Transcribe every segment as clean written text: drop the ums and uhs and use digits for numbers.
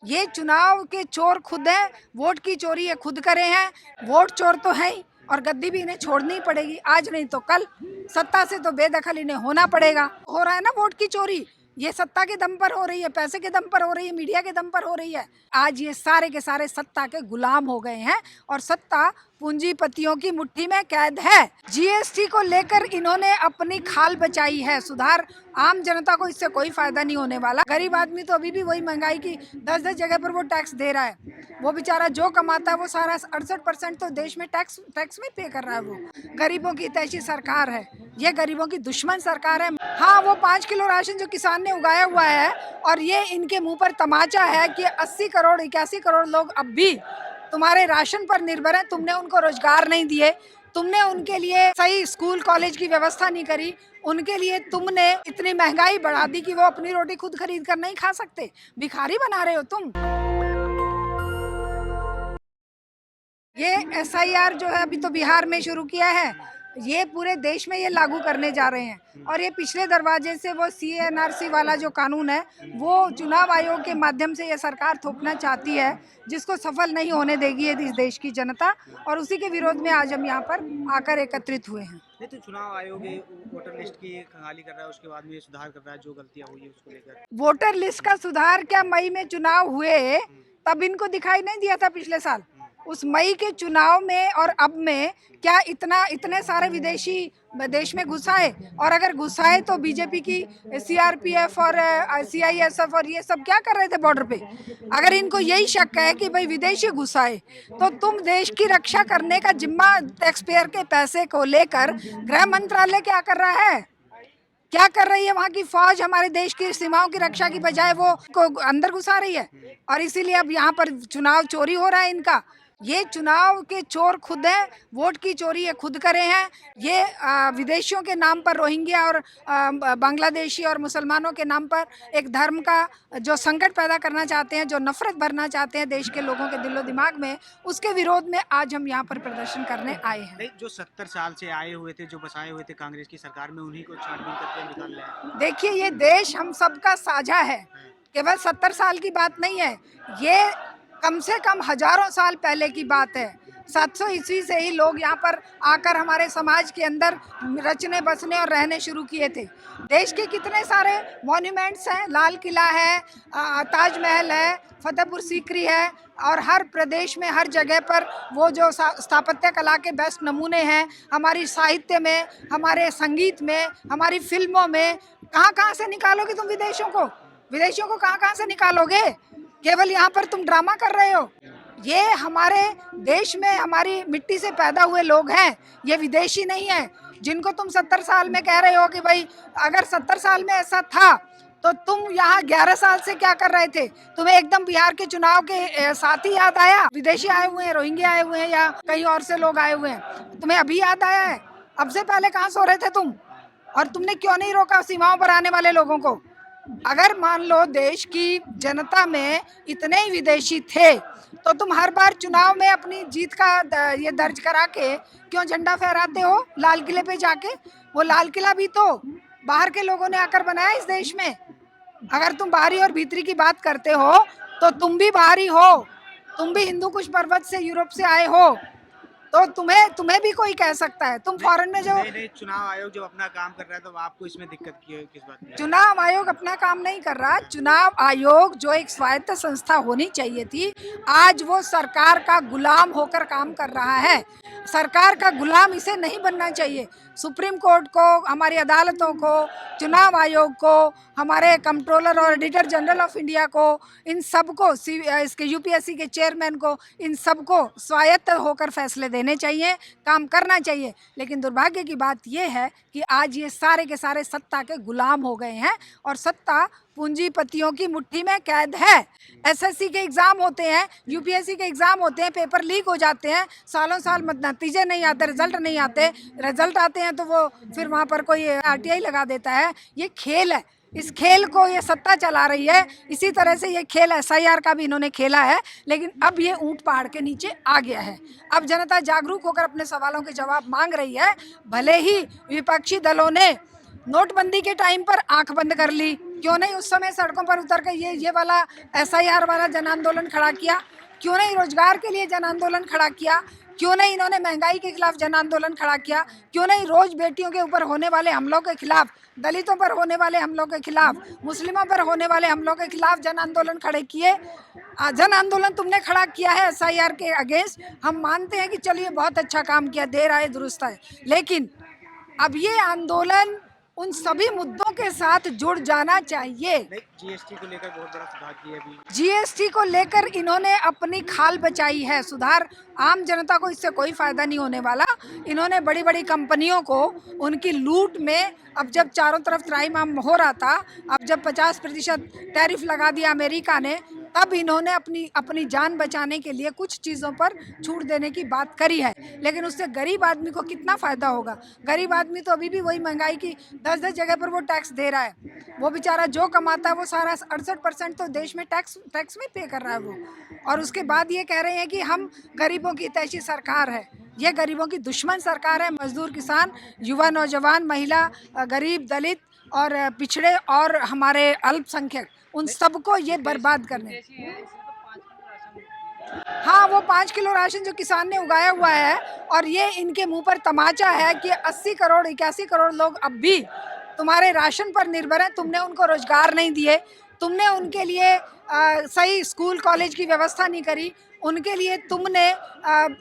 ये चुनाव के चोर खुद हैं, वोट की चोरी ये खुद करे हैं। वोट चोर तो है ही और गद्दी भी इन्हें छोड़नी पड़ेगी, आज नहीं तो कल। सत्ता से तो बेदखल इन्हें होना पड़ेगा। हो रहा है ना वोट की चोरी, ये सत्ता के दम पर हो रही है, पैसे के दम पर हो रही है, मीडिया के दम पर हो रही है। आज ये सारे के सारे सत्ता के गुलाम हो गए हैं और सत्ता पूंजीपतियों की मुट्ठी में कैद है। जीएसटी को लेकर इन्होंने अपनी खाल बचाई है। सुधार आम जनता को इससे कोई फायदा नहीं होने वाला। गरीब आदमी तो अभी भी वही महंगाई की 10-10 जगह पर वो टैक्स दे रहा है। वो बेचारा जो कमाता है वो सारा 68% तो देश में टैक्स में पे कर रहा है। वो गरीबों की हितैषी सरकार है, ये गरीबों की दुश्मन सरकार है। हाँ, वो 5 किलो राशन जो किसान ने उगाया हुआ है और ये इनके मुंह पर तमाचा है कि 80 करोड़ 81 करोड़ लोग अब भी तुम्हारे राशन पर निर्भर है। तुमने उनको रोजगार नहीं दिए, तुमने उनके लिए सही स्कूल कॉलेज की व्यवस्था नहीं करी, उनके लिए तुमने इतनी महंगाई बढ़ा दी कि वो अपनी रोटी खुद खरीद कर नहीं खा सकते। भिखारी बना रहे हो तुम। ये एसआईआर जो है अभी तो बिहार में शुरू किया है, ये पूरे देश में ये लागू करने जा रहे हैं। और ये पिछले दरवाजे से वो सीएनआरसी वाला जो कानून है वो चुनाव आयोग के माध्यम से ये सरकार थोपना चाहती है, जिसको सफल नहीं होने देगी ये इस देश की जनता। और उसी के विरोध में आज हम यहाँ पर आकर एकत्रित हुए हैं। नहीं तो चुनाव आयोग ये वोटर लिस्ट की खंगाली कर रहा है, उसके बाद में ये सुधार कर रहा है जो गलतियां हुई है उसको लेकर। वोटर लिस्ट का सुधार क्या, मई में चुनाव हुए तब इनको दिखाई नहीं दिया था पिछले साल? उस मई के चुनाव में और अब में क्या इतने सारे विदेशी देश में घुसाए? और अगर घुसाए तो बीजेपी की सीआरपीएफ और सीआईएसएफ और ये सब क्या कर रहे थे बॉर्डर पे? अगर इनको यही शक है कि भाई विदेशी घुसाए, तो तुम देश की रक्षा करने का जिम्मा टैक्स पेयर के पैसे को लेकर गृह मंत्रालय क्या कर रहा है? क्या कर रही है वहाँ की फौज? हमारे देश की सीमाओं की रक्षा की बजाय वो को अंदर घुसा रही है। और इसीलिए अब यहाँ पर चुनाव चोरी हो रहा है इनका। ये चुनाव के चोर खुद हैं, वोट की चोरी ये खुद करे हैं। ये विदेशियों के नाम पर, रोहिंग्या और बांग्लादेशी और मुसलमानों के नाम पर एक धर्म का जो संकट पैदा करना चाहते हैं, जो नफरत भरना चाहते हैं देश के लोगों के दिलो दिमाग में, उसके विरोध में आज हम यहाँ पर प्रदर्शन करने आए हैं। नहीं, जो 70 साल से आए हुए थे, जो बसाए हुए थे कांग्रेस की सरकार में, उन्हीं को छानबीन करके निकाल रहे हैं। देखिए, ये देश हम सबका साझा है, केवल 70 साल की बात नहीं है। ये कम से कम हजारों साल पहले की बात है। 700 ईस्वी से ही लोग यहाँ पर आकर हमारे समाज के अंदर रचने बसने और रहने शुरू किए थे। देश के कितने सारे मॉन्यूमेंट्स हैं, लाल किला है, ताजमहल है, फतेहपुर सीकरी है, और हर प्रदेश में हर जगह पर वो जो स्थापत्य कला के बेस्ट नमूने हैं, हमारी साहित्य में, हमारे संगीत में, हमारी फिल्मों में। कहाँ कहाँ से निकालोगे तुम विदेशियों को कहाँ कहाँ से निकालोगे? केवल यहाँ पर तुम ड्रामा कर रहे हो। ये हमारे देश में हमारी मिट्टी से पैदा हुए लोग हैं, ये विदेशी नहीं है। जिनको तुम 70 साल में कह रहे हो कि भाई अगर 70 साल में ऐसा था तो तुम यहाँ 11 साल से क्या कर रहे थे? तुम्हें एकदम बिहार के चुनाव के साथ ही याद आया? विदेशी आए हुए हैं, रोहिंग्या आए हुए हैं या कहीं और से लोग आए हुए हैं, तुम्हें अभी याद आया है? अब से पहले कहाँ सो रहे थे तुम? और तुमने क्यों नहीं रोका सीमाओं पर आने वाले लोगों को? अगर मान लो देश की जनता में इतने ही विदेशी थे तो तुम हर बार चुनाव में अपनी जीत का ये दर्ज करा के क्यों झंडा फहराते हो लाल किले पे जाके? वो लाल किला भी तो बाहर के लोगों ने आकर बनाया इस देश में। अगर तुम बाहरी और भीतरी की बात करते हो तो तुम भी बाहरी हो, तुम भी हिंदू कुश पर्वत से, यूरोप से आए हो, तो तुम्हें भी कोई कह सकता है। तुम फॉरेन में जो नहीं, चुनाव आयोग जब अपना काम कर रहा है तो आपको इसमें दिक्कत की है किस बात की? चुनाव आयोग अपना काम नहीं कर रहा। चुनाव आयोग जो एक स्वायत्त संस्था होनी चाहिए थी, आज वो सरकार का गुलाम होकर काम कर रहा है। सरकार का गुलाम इसे नहीं बनना चाहिए। सुप्रीम कोर्ट को, हमारी अदालतों को, चुनाव आयोग को, हमारे कंट्रोलर और ऑडिटर जनरल ऑफ इंडिया को, इन सबको, इसके यूपीएससी के चेयरमैन को, इन सबको स्वायत्त होकर फैसले देने चाहिए, काम करना चाहिए। लेकिन दुर्भाग्य की बात यह है कि आज ये सारे के सारे सत्ता के गुलाम हो गए हैं और सत्ता पूंजीपतियों की मुट्ठी में कैद है। एसएससी के एग्ज़ाम होते हैं, यूपीएससी के एग्ज़ाम होते हैं, पेपर लीक हो जाते हैं, सालों साल नतीजे नहीं आते, रिजल्ट नहीं आते। रिजल्ट आते हैं तो वो फिर वहाँ पर कोई आरटीआई लगा देता है। ये खेल है, इस खेल को ये सत्ता चला रही है। इसी तरह से ये खेल एसआईआर का भी इन्होंने खेला है, लेकिन अब ये ऊंट पहाड़ के नीचे आ गया है। अब जनता जागरूक होकर अपने सवालों के जवाब मांग रही है। भले ही विपक्षी दलों ने नोटबंदी के टाइम पर आंख बंद कर ली, क्यों नहीं उस समय सड़कों पर उतर कर ये वाला SIR वाला जन आंदोलन खड़ा किया? क्यों नहीं रोजगार के लिए जन आंदोलन खड़ा किया? क्यों नहीं इन्होंने महंगाई के खिलाफ जन आंदोलन खड़ा किया? क्यों नहीं रोज बेटियों के ऊपर होने वाले हमलों के खिलाफ, दलितों पर होने वाले हमलों के खिलाफ, मुस्लिमों पर होने वाले हमलों के खिलाफ जन आंदोलन खड़े किए? जन आंदोलन तुमने खड़ा किया है SIR के अगेंस्ट, हम मानते हैं कि चलिए बहुत अच्छा काम किया, देर आए दुरुस्त है, लेकिन अब ये आंदोलन उन सभी मुद्दों के साथ जुड़ जाना चाहिए। नहीं, GST को लेकर बहुत बड़ा सुधार किया अभी। GST को लेकर इन्होंने अपनी खाल बचाई है, सुधार आम जनता को इससे कोई फायदा नहीं होने वाला। इन्होंने बड़ी बड़ी कंपनियों को उनकी लूट में, अब जब चारों तरफ त्राहिमाम हो रहा था, अब जब 50% टैरिफ लगा दिया अमेरिका ने, तब इन्होंने अपनी जान बचाने के लिए कुछ चीज़ों पर छूट देने की बात करी है, लेकिन उससे गरीब आदमी को कितना फ़ायदा होगा? गरीब आदमी तो अभी भी वही महंगाई की 10-10 जगह पर वो टैक्स दे रहा है। वो बेचारा जो कमाता है वो सारा 68% तो देश में टैक्स में पे कर रहा है वो, और उसके बाद ये कह रहे हैं कि हम गरीबों की हितैषी सरकार है। ये गरीबों की दुश्मन सरकार है। मजदूर, किसान, युवा, नौजवान, महिला, गरीब, दलित और पिछड़े और हमारे अल्पसंख्यक, उन सबको ये बर्बाद करने। हाँ, वो 5 किलो राशन जो किसान ने उगाया हुआ है, और ये इनके मुंह पर तमाचा है कि 80 करोड़ 81 करोड़ लोग अब भी तुम्हारे राशन पर निर्भर हैं। तुमने उनको रोजगार नहीं दिए, तुमने उनके लिए सही स्कूल कॉलेज की व्यवस्था नहीं करी, उनके लिए तुमने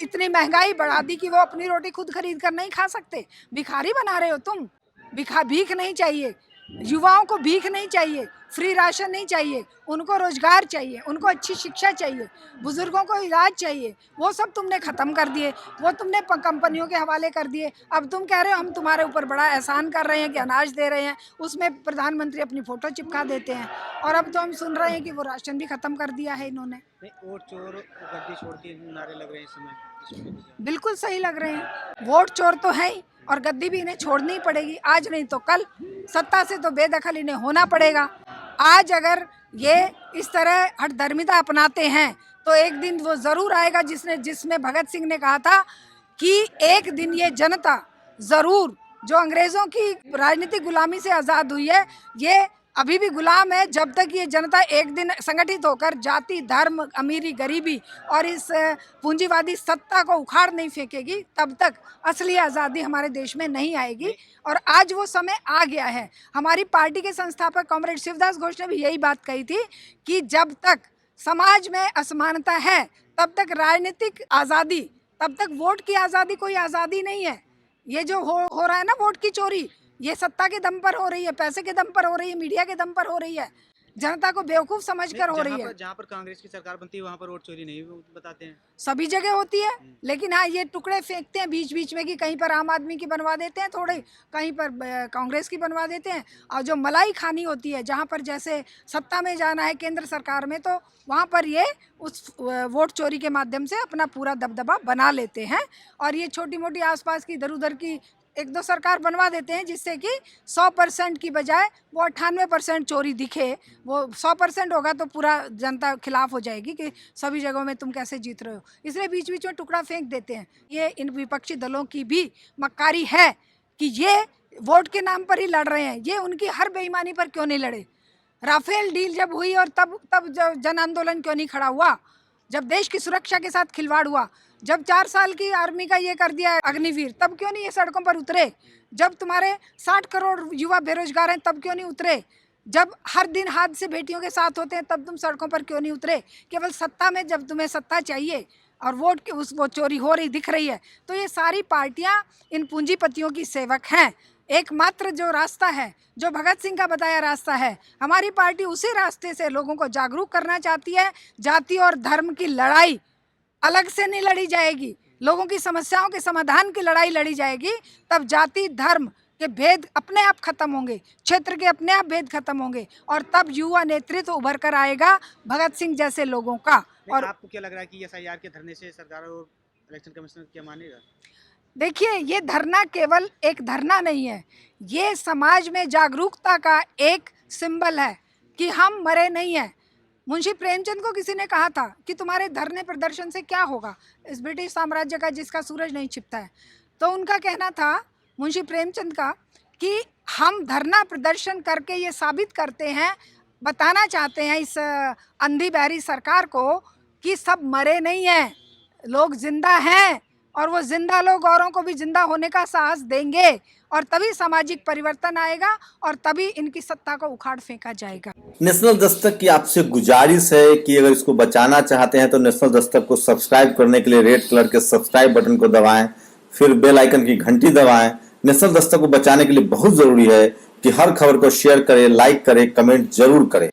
इतनी महंगाई बढ़ा दी कि वो अपनी रोटी खुद खरीद कर नहीं खा सकते। भिखारी बना रहे हो तुम। भीख नहीं चाहिए, युवाओं को भीख नहीं चाहिए, फ्री राशन नहीं चाहिए, उनको रोजगार चाहिए, उनको अच्छी शिक्षा चाहिए, बुजुर्गों को इलाज चाहिए, वो सब तुमने ख़त्म कर दिए, वो तुमने कंपनियों के हवाले कर दिए। अब तुम कह रहे हो हम तुम्हारे ऊपर बड़ा एहसान कर रहे हैं कि अनाज दे रहे हैं, उसमें प्रधानमंत्री अपनी फ़ोटो चिपका देते हैं, और अब तो हम सुन रहे हैं कि वो राशन भी ख़त्म कर दिया है इन्होंने। वोट चोर गद्दी छोड़ के नारे लग रहे हैं इस समय। बिल्कुल सही लग रहे हैं। वोट चोर तो है ही, और गद्दी भी इन्हें छोड़नी ही पड़ेगी, आज नहीं तो कल। सत्ता से तो बेदखल इन्हें होना पड़ेगा। आज अगर ये इस तरह हठधर्मिता अपनाते हैं तो एक दिन वो ज़रूर आएगा जिसमें भगत सिंह ने कहा था कि एक दिन ये जनता ज़रूर, जो अंग्रेज़ों की राजनीतिक गुलामी से आज़ाद हुई है, ये अभी भी गुलाम है। जब तक ये जनता एक दिन संगठित होकर जाति, धर्म, अमीरी, गरीबी और इस पूंजीवादी सत्ता को उखाड़ नहीं फेंकेगी, तब तक असली आज़ादी हमारे देश में नहीं आएगी। और आज वो समय आ गया है। हमारी पार्टी के संस्थापक कॉमरेड शिवदास घोष ने भी यही बात कही थी कि जब तक समाज में असमानता है, तब तक राजनीतिक आज़ादी, तब तक वोट की आज़ादी कोई आज़ादी नहीं है। ये जो हो रहा है ना वोट की चोरी, ये सत्ता के दम पर हो रही है, पैसे के दम पर हो रही है, मीडिया के दम पर हो रही है, जनता को बेवकूफ समझकर हो रही है। जहाँ पर कांग्रेस की सरकार बनती है वहाँ पर वोट चोरी नहीं बताते हैं। सभी जगह होती है, लेकिन हाँ ये टुकड़े फेंकते हैं बीच बीच में कि कहीं पर आम आदमी की बनवा देते हैं थोड़े, कहीं पर कांग्रेस की बनवा देते हैं। और जो मलाई खानी होती है, जहाँ पर जैसे सत्ता में जाना है केंद्र सरकार में, तो वहाँ पर ये उस वोट चोरी के माध्यम से अपना पूरा दबदबा बना लेते हैं। और ये छोटी मोटी आसपास की इधर उधर की 1-2 सरकार बनवा देते हैं, जिससे कि 100% की बजाय वो 98% चोरी दिखे। वो 100% होगा तो पूरा जनता खिलाफ हो जाएगी कि सभी जगहों में तुम कैसे जीत रहे हो, इसलिए बीच बीच में टुकड़ा फेंक देते हैं। ये इन विपक्षी दलों की भी मक्कारी है कि ये वोट के नाम पर ही लड़ रहे हैं। ये उनकी हर बेईमानी पर क्यों नहीं लड़े? राफेल डील जब हुई और तब जन आंदोलन क्यों नहीं खड़ा हुआ? जब देश की सुरक्षा के साथ खिलवाड़ हुआ, जब 4 साल की आर्मी का ये कर दिया अग्निवीर, तब क्यों नहीं ये सड़कों पर उतरे? जब तुम्हारे 60 करोड़ युवा बेरोजगार हैं, तब क्यों नहीं उतरे? जब हर दिन हादसे बेटियों के साथ होते हैं, तब तुम सड़कों पर क्यों नहीं उतरे? केवल सत्ता में, जब तुम्हें सत्ता चाहिए और वोट की वो चोरी हो रही दिख रही है, तो ये सारी पार्टियां इन पूंजीपतियों की सेवक हैं। एकमात्र जो रास्ता है, जो भगत सिंह का बताया रास्ता है, हमारी पार्टी उसी रास्ते से लोगों को जागरूक करना चाहती है। जाति और धर्म की लड़ाई अलग से नहीं लड़ी जाएगी, लोगों की समस्याओं के समाधान की लड़ाई लड़ी जाएगी। तब जाति धर्म के भेद अपने आप खत्म होंगे, क्षेत्र के अपने आप भेद खत्म होंगे, और तब युवा नेतृत्व उभर कर आएगा भगत सिंह जैसे लोगों का। और आपको क्या लग रहा है कि SIR के धरने से सरकार और इलेक्शन कमीशन क्या मानेगा? देखिए, ये धरना केवल एक धरना नहीं है, ये समाज में जागरूकता का एक सिंबल है कि हम मरे नहीं हैं। मुंशी प्रेमचंद को किसी ने कहा था कि तुम्हारे धरने प्रदर्शन से क्या होगा, इस ब्रिटिश साम्राज्य का जिसका सूरज नहीं छिपता है। तो उनका कहना था, मुंशी प्रेमचंद का, कि हम धरना प्रदर्शन करके ये साबित करते हैं, बताना चाहते हैं इस अंधी बहरी सरकार को कि सब मरे नहीं हैं, लोग जिंदा हैं और वो जिंदा लोग औरों को भी जिंदा होने का साहस देंगे और तभी सामाजिक परिवर्तन आएगा और तभी इनकी सत्ता को उखाड़ फेंका जाएगा। नेशनल दस्तक की आपसे गुजारिश है कि अगर इसको बचाना चाहते हैं तो नेशनल दस्तक को सब्सक्राइब करने के लिए रेड कलर के सब्सक्राइब बटन को दबाएं, फिर बेल आइकन की घंटी दबाएं। नेशनल दस्तक को बचाने के लिए बहुत जरूरी है कि हर खबर को शेयर करें, लाइक करें, कमेंट जरूर करें।